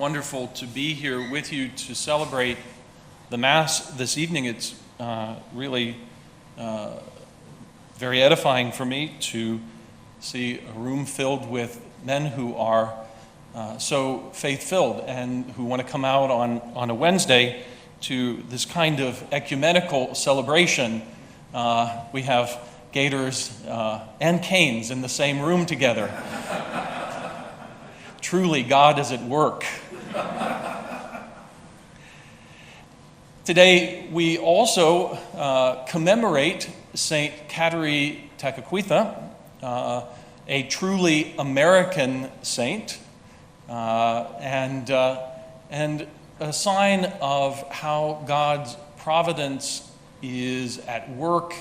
wonderful to be here with you to celebrate the Mass this evening. It's really very edifying for me to see a room filled with men who are so faith-filled and who want to come out on a Wednesday to this kind of ecumenical celebration. We have Gators and Canes in the same room together. Truly, God is at work. Today, we also commemorate Saint Kateri Tekakwitha, a truly American saint, and a sign of how God's providence is at work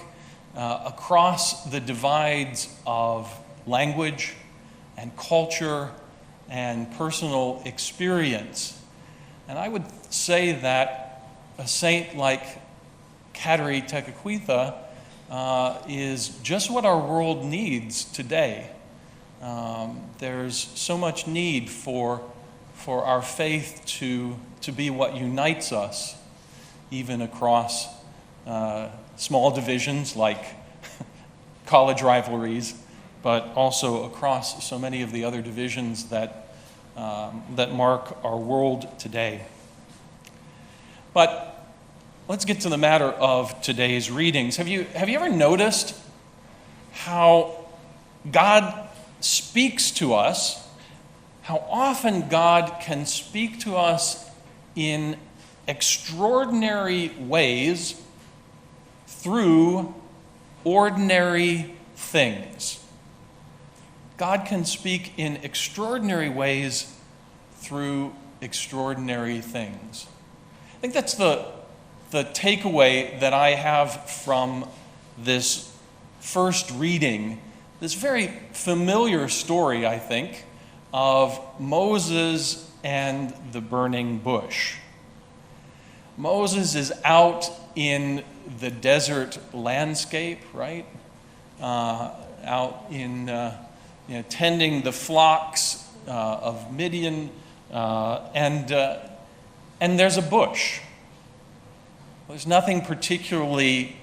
across the divides of language and culture and personal experience. And I would say that a saint like Kateri Tekakwitha is just what our world needs today. There's so much need for our faith to be what unites us, even across small divisions like college rivalries, but also across so many of the other divisions that mark our world today. But let's get to the matter of today's readings. Have you ever noticed how God speaks to us, how often God can speak to us in extraordinary ways through ordinary things? God can speak in extraordinary ways through extraordinary things. I think that's the takeaway that I have from this first reading, this very familiar story, I think, of Moses and the burning bush. Moses is out in the desert landscape, right? Out in tending the flocks of Midian, and there's a bush. There's nothing particularly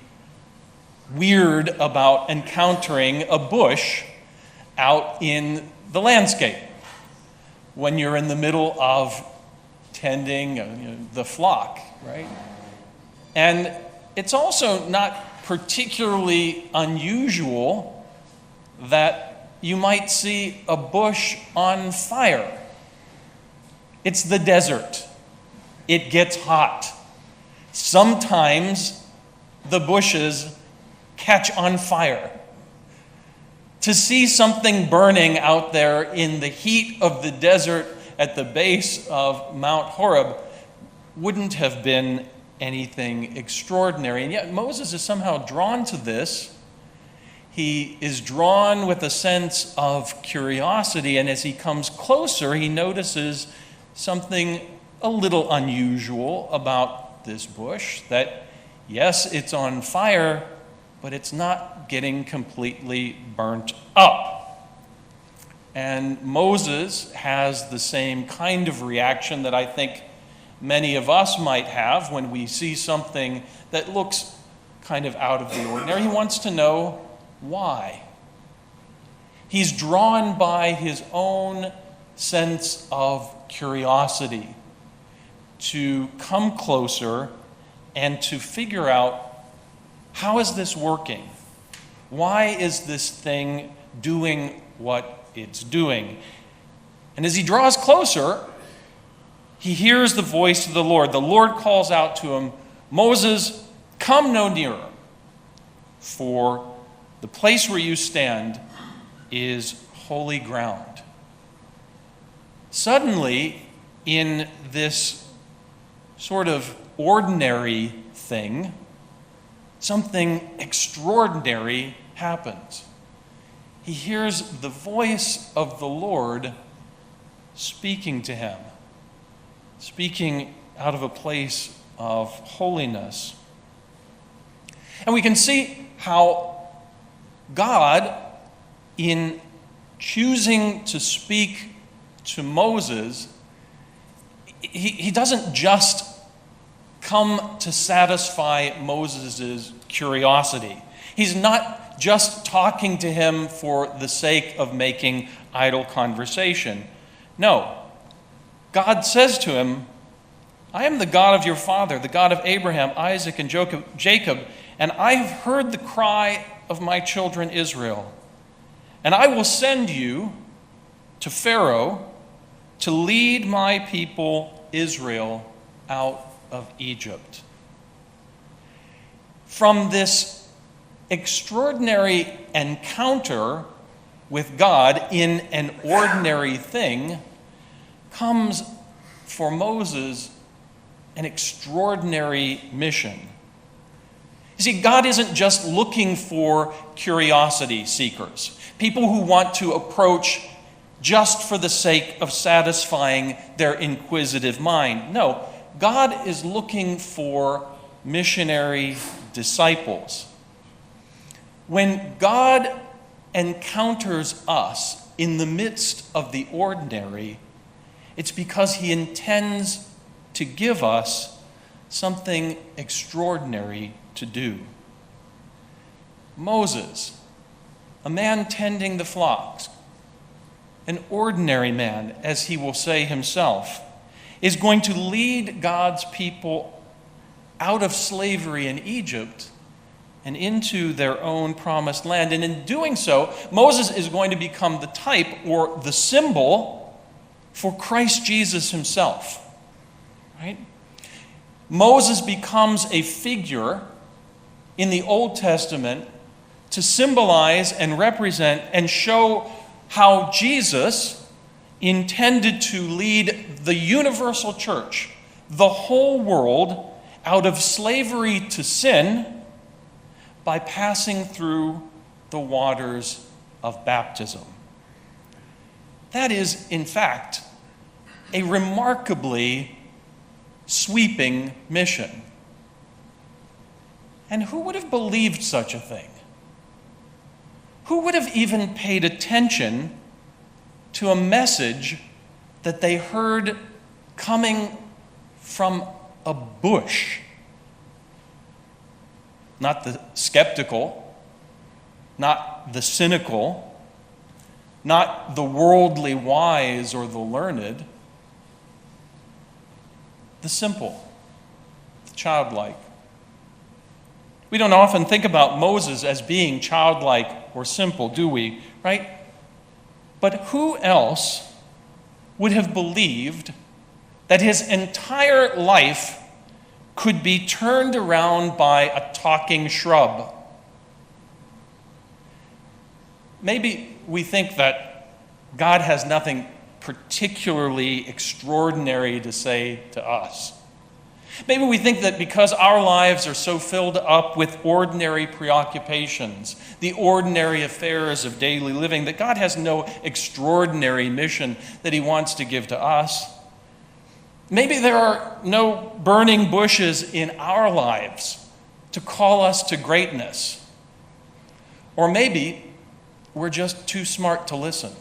weird about encountering a bush out in the landscape when you're in the middle of tending the flock, right? And it's also not particularly unusual that you might see a bush on fire. It's the desert. It gets hot. Sometimes the bushes catch on fire. To see something burning out there in the heat of the desert at the base of Mount Horeb wouldn't have been anything extraordinary. And yet Moses is somehow drawn to this. He is drawn with a sense of curiosity, and as he comes closer, he notices something a little unusual about this bush, that yes, it's on fire, but it's not getting completely burnt up. And Moses has the same kind of reaction that I think many of us might have when we see something that looks kind of out of the ordinary. He wants to know why. He's drawn by his own sense of curiosity to come closer and to figure out, how is this working? Why is this thing doing what it's doing? And as he draws closer, he hears the voice of the Lord. The Lord calls out to him, "Moses, come no nearer, for the place where you stand is holy ground." Suddenly, in this sort of ordinary thing, something extraordinary happens. He hears the voice of the Lord speaking to him, speaking out of a place of holiness. And we can see how God, in choosing to speak to Moses, he doesn't just come to satisfy Moses' curiosity. He's not just talking to him for the sake of making idle conversation. No, God says to him, I am the God of your father, the God of Abraham, Isaac, and Jacob, and I have heard the cry of my children Israel. And I will send you to Pharaoh to lead my people Israel out of Egypt. From this extraordinary encounter with God in an ordinary thing comes for Moses an extraordinary mission. You see, God isn't just looking for curiosity seekers, people who want to approach just for the sake of satisfying their inquisitive mind. No, God is looking for missionary disciples. When God encounters us in the midst of the ordinary, it's because he intends to give us something extraordinary to do. Moses, a man tending the flocks, an ordinary man, as he will say himself, is going to lead God's people out of slavery in Egypt and into their own promised land. And in doing so, Moses is going to become the type or the symbol for Christ Jesus himself. Right? Moses becomes a figure in the Old Testament to symbolize and represent and show how Jesus intended to lead the universal church, the whole world, out of slavery to sin by passing through the waters of baptism. That is, in fact, a remarkably sweeping mission. And who would have believed such a thing? Who would have even paid attention to a message that they heard coming from a bush? Not the skeptical, not the cynical, not the worldly wise or the learned, the simple, the childlike. We don't often think about Moses as being childlike or simple, do we? Right? But who else would have believed that his entire life could be turned around by a talking shrub? Maybe we think that God has nothing particularly extraordinary to say to us. Maybe we think that because our lives are so filled up with ordinary preoccupations, the ordinary affairs of daily living, that God has no extraordinary mission that he wants to give to us. Maybe there are no burning bushes in our lives to call us to greatness. Or maybe we're just too smart to listen.